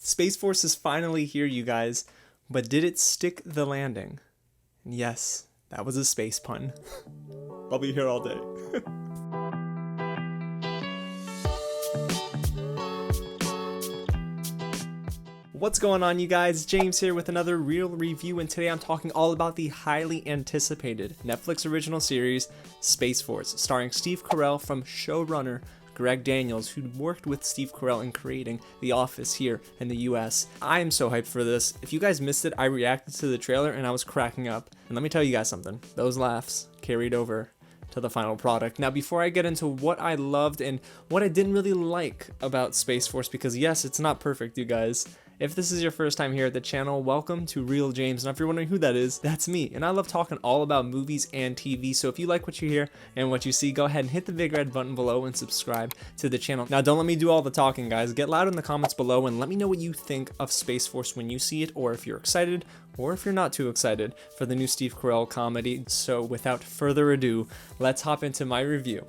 Space Force is finally here, you guys, but did it stick the landing? Yes, that was a space pun. I'll be here all day. What's going on, you guys? James here with another real review, and today I'm talking all about the highly anticipated Netflix original series Space Force, starring Steve Carell from showrunner Greg Daniels, who worked with Steve Carell in creating The Office here in the US. I am so hyped for this. If you guys missed it, I reacted to the trailer and I was cracking up. And let me tell you guys something. Those laughs carried over to the final product. Now, before I get into what I loved and what I didn't really like about Space Force, because yes, it's not perfect, you guys. If this is your first time here at the channel, welcome to Real James, and if you're wondering who that is, that's me, and I love talking all about movies and TV, so if you like what you hear and what you see, go ahead and hit the big red button below and subscribe to the channel. Now, don't let me do all the talking, guys. Get loud in the comments below and let me know what you think of Space Force when you see it, or if you're excited, or if you're not too excited for the new Steve Carell comedy. So without further ado, let's hop into my review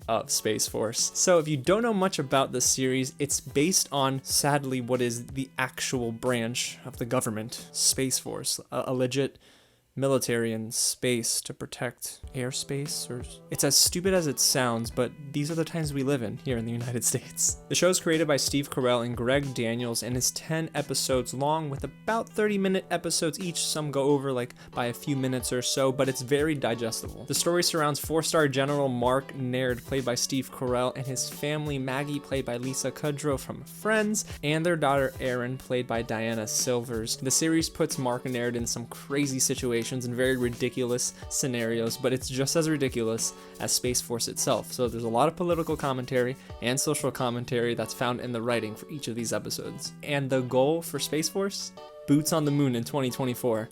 of Space Force. So if you don't know much about this series, it's based on, sadly, what is the actual branch of the government, Space Force, a legit military in space to protect airspace, or it's as stupid as it sounds, but these are the times we live in here in the United States. The show is created by Steve Carell and Greg Daniels and is 10 episodes long with about 30-minute episodes each. Some go over like by a few minutes or so, but it's very digestible. The story surrounds 4-star General Mark Naird, played by Steve Carell, and his family, Maggie, played by Lisa Kudrow from Friends, and their daughter Erin, played by Diana Silvers. The series puts Mark Naird in some crazy situations and very ridiculous scenarios, but it's just as ridiculous as Space Force itself. So there's a lot of political commentary and social commentary that's found in the writing for each of these episodes. And the goal for Space Force? Boots on the moon in 2024.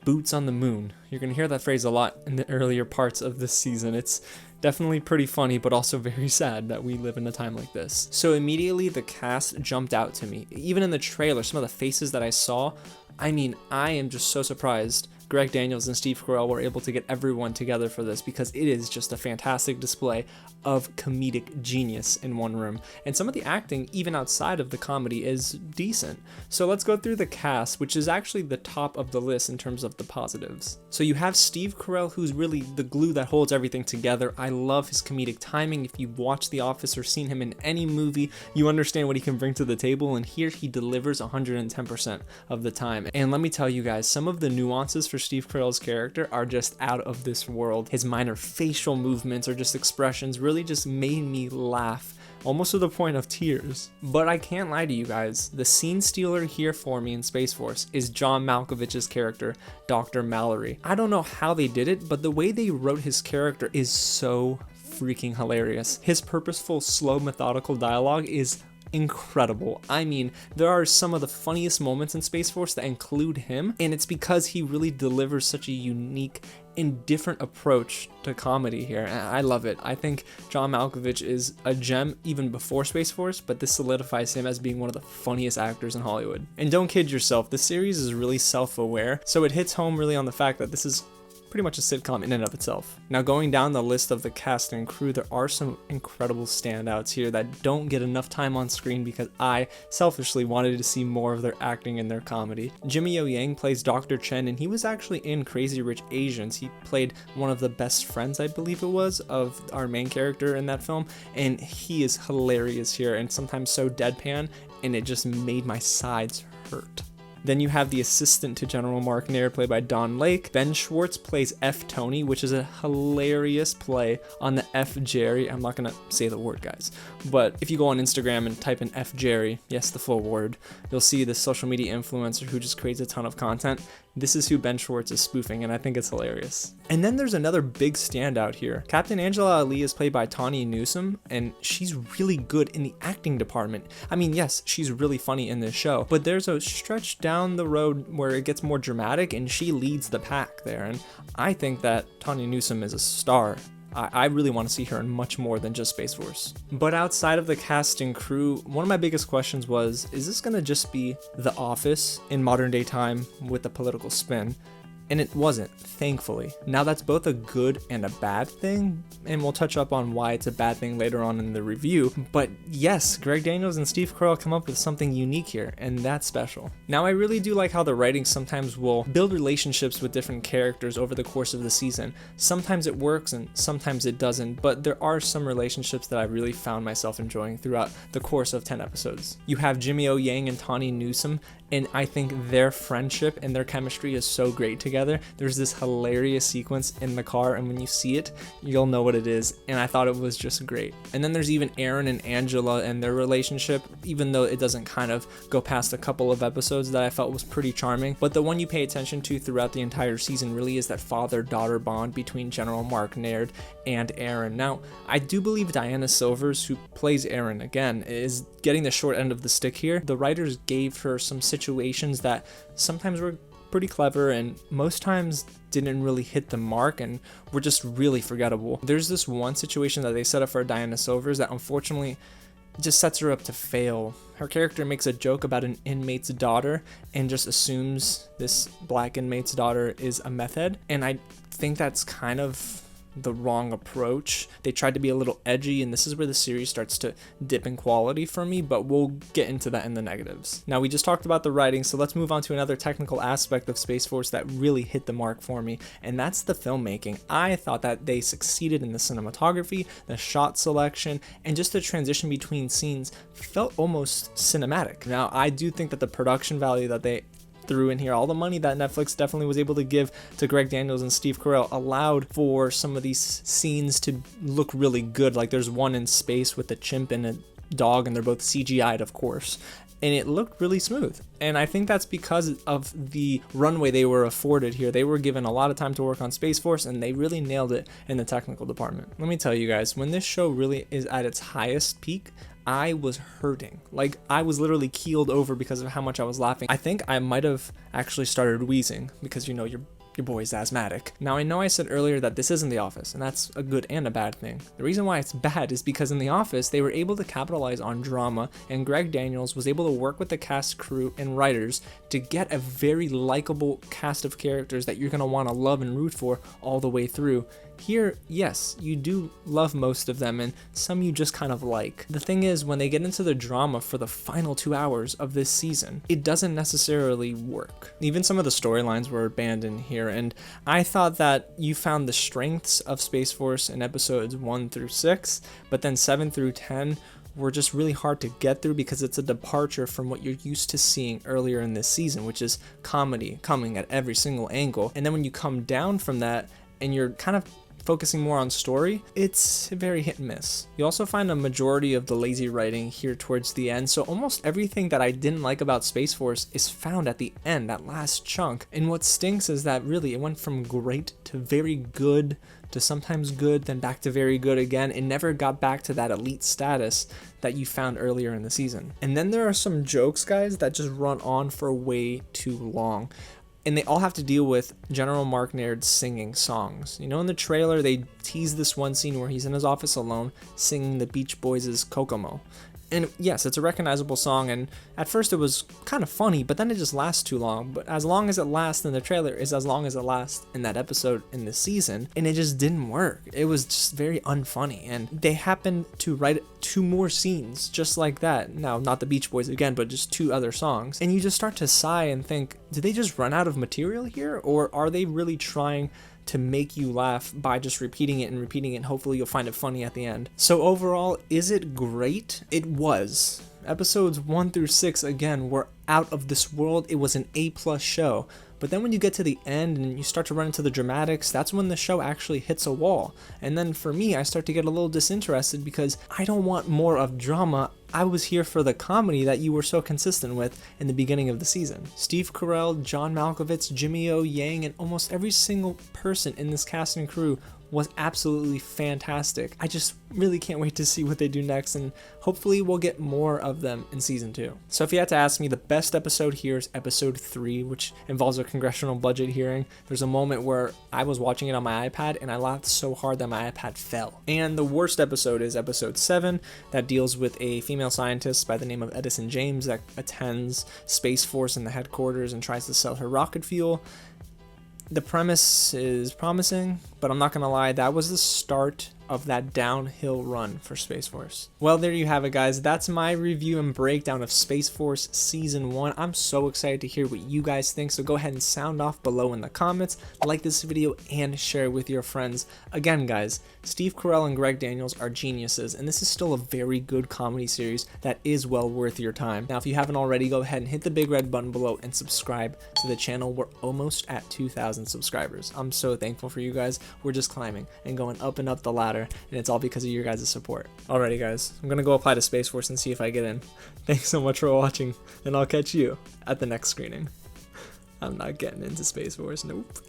Boots on the moon. You're gonna hear that phrase a lot in the earlier parts of this season. It's definitely pretty funny, but also very sad that we live in a time like this. So immediately the cast jumped out to me. Even in the trailer, some of the faces that I saw, I mean, I am just so surprised Greg Daniels and Steve Carell were able to get everyone together for this, because it is just a fantastic display of comedic genius in one room. And some of the acting, even outside of the comedy, is decent. So let's go through the cast, which is actually the top of the list in terms of the positives. So you have Steve Carell, who's really the glue that holds everything together. I love his comedic timing. If you've watched The Office or seen him in any movie, you understand what he can bring to the table, and here he delivers 110% of the time. And let me tell you guys, some of the nuances for Steve Carell's character are just out of this world. His minor facial movements or just expressions really just made me laugh, almost to the point of tears. But I can't lie to you guys, the scene stealer here for me in Space Force is John Malkovich's character, Dr. Mallory. I don't know how they did it, but the way they wrote his character is so freaking hilarious. His purposeful, slow, methodical dialogue is incredible. I mean, there are some of the funniest moments in Space Force that include him, and it's because he really delivers such a unique and different approach to comedy here, and I love it. I think John Malkovich is a gem even before Space Force, but this solidifies him as being one of the funniest actors in Hollywood. And don't kid yourself, this series is really self-aware, so it hits home really on the fact that this is pretty much a sitcom in and of itself. Now, going down the list of the cast and crew, there are some incredible standouts here that don't get enough time on screen because I selfishly wanted to see more of their acting and their comedy. Jimmy O Yang plays Dr. Chen, and he was actually in Crazy Rich Asians. He played one of the best friends, I believe it was, of our main character in that film, and he is hilarious here and sometimes so deadpan, and it just made my sides hurt. Then you have the assistant to General Mark Naird, played by Don Lake. Ben Schwartz plays F. Tawny, which is a hilarious play on the F. Jerry. I'm not gonna say the word, guys, but if you go on Instagram and type in F. Jerry, yes, the full word, you'll see this social media influencer who just creates a ton of content. This is who Ben Schwartz is spoofing, and I think it's hilarious. And then there's another big standout here. Captain Angela Ali is played by Tawny Newsome, and she's really good in the acting department. I mean, yes, she's really funny in this show, but there's a stretch down the road where it gets more dramatic, and she leads the pack there, and I think that Tawny Newsome is a star. I really want to see her in much more than just Space Force. But outside of the cast and crew, one of my biggest questions was, is this going to just be The Office in modern day time with a political spin? And it wasn't, thankfully. Now that's both a good and a bad thing, and we'll touch up on why it's a bad thing later on in the review, but yes, Greg Daniels and Steve Carell come up with something unique here, and that's special. Now I really do like how the writing sometimes will build relationships with different characters over the course of the season. Sometimes it works and sometimes it doesn't, but there are some relationships that I really found myself enjoying throughout the course of 10 episodes. You have Jimmy O Yang and Tawny Newsome, and I think their friendship and their chemistry is so great together. There's this hilarious sequence in the car, and when you see it, you'll know what it is, and I thought it was just great. And then there's even Aaron and Angela and their relationship, even though it doesn't kind of go past a couple of episodes that I felt was pretty charming. But the one you pay attention to throughout the entire season really is that father-daughter bond between General Mark Naird and Aaron. Now, I do believe Diana Silvers, who plays Aaron again, is getting the short end of the stick here. The writers gave her some situations that sometimes were pretty clever and most times didn't really hit the mark and were just really forgettable. There's this one situation that they set up for Diana Silvers that unfortunately just sets her up to fail. Her character makes a joke about an inmate's daughter and just assumes this black inmate's daughter is a meth head, and I think that's kind of the wrong approach. They tried to be a little edgy, and this is where the series starts to dip in quality for me, but we'll get into that in the negatives. Now, we just talked about the writing, so let's move on to another technical aspect of Space Force that really hit the mark for me, and that's the filmmaking. I thought that they succeeded in the cinematography, the shot selection, and just the transition between scenes felt almost cinematic. Now, I do think that the production value that they threw in here, all the money that Netflix definitely was able to give to Greg Daniels and Steve Carell, allowed for some of these scenes to look really good. Like there's one in space with a chimp and a dog, and they're both CGI'd, of course, and it looked really smooth. And I think that's because of the runway they were afforded here. They were given a lot of time to work on Space Force, and they really nailed it in the technical department. Let me tell you guys, when this show really is at its highest peak, I was hurting. Like, I was literally keeled over because of how much I was laughing. I think I might have actually started wheezing because, you know, your boy's asthmatic. Now, I know I said earlier that this isn't The Office, and that's a good and a bad thing. The reason why it's bad is because in The Office, they were able to capitalize on drama, and Greg Daniels was able to work with the cast, crew, and writers to get a very likable cast of characters that you're going to want to love and root for all the way through. Here, yes, you do love most of them, and some you just kind of like. The thing is, when they get into the drama for the final 2 hours of this season, it doesn't necessarily work. Even some of the storylines were abandoned here, and I thought that you found the strengths of Space Force in episodes 1 through 6, but then 7 through 10 were just really hard to get through because it's a departure from what you're used to seeing earlier in this season, which is comedy coming at every single angle. And then when you come down from that and you're kind of focusing more on story, it's very hit and miss. You also find a majority of the lazy writing here towards the end, so almost everything that I didn't like about Space Force is found at the end, that last chunk. And what stinks is that really it went from great to very good to sometimes good, then back to very good again. It never got back to that elite status that you found earlier in the season. And then there are some jokes, guys, that just run on for way too long. And they all have to deal with General Mark Naird singing songs. You know, in the trailer, they tease this one scene where he's in his office alone singing the Beach Boys' Kokomo. And yes, it's a recognizable song, and at first it was kind of funny, but then it just lasts too long. But as long as it lasts in the trailer is as long as it lasts in that episode in the season, and it just didn't work. It was just very unfunny, and they happened to write 2 more scenes just like that. Now, not the Beach Boys again, but just 2 other songs. And you just start to sigh and think, did they just run out of material here? Or are they really trying to make you laugh by just repeating it and repeating it, and hopefully you'll find it funny at the end? So overall, is it great? It was. Episodes 1 through 6, again, were out of this world. It was an A+ show. But then when you get to the end and you start to run into the dramatics, that's when the show actually hits a wall. And then for me, I start to get a little disinterested because I don't want more of drama. I was here for the comedy that you were so consistent with in the beginning of the season. Steve Carell, John Malkovich, Jimmy O Yang, and almost every single person in this cast and crew was absolutely fantastic. I just really can't wait to see what they do next, and hopefully we'll get more of them in season 2. So if you had to ask me, the best episode here is episode 3, which involves a congressional budget hearing. There's a moment where I was watching it on my iPad and I laughed so hard that my iPad fell. And the worst episode is episode 7, that deals with a female scientist by the name of Edison James that attends Space Force in the headquarters and tries to sell her rocket fuel. The premise is promising, but I'm not gonna lie, that was the start of that downhill run for Space Force. Well, there you have it, guys. That's my review and breakdown of Space Force Season 1. I'm so excited to hear what you guys think, so go ahead and sound off below in the comments, like this video, and share it with your friends. Again, guys, Steve Carell and Greg Daniels are geniuses, and this is still a very good comedy series that is well worth your time. Now, if you haven't already, go ahead and hit the big red button below and subscribe to the channel. We're almost at 2,000 subscribers. I'm so thankful for you guys. We're just climbing and going up and up the ladder, and it's all because of your guys' support. Alrighty, guys, I'm gonna go apply to Space Force and see if I get in. Thanks so much for watching, and I'll catch you at the next screening. I'm not getting into Space Force, nope.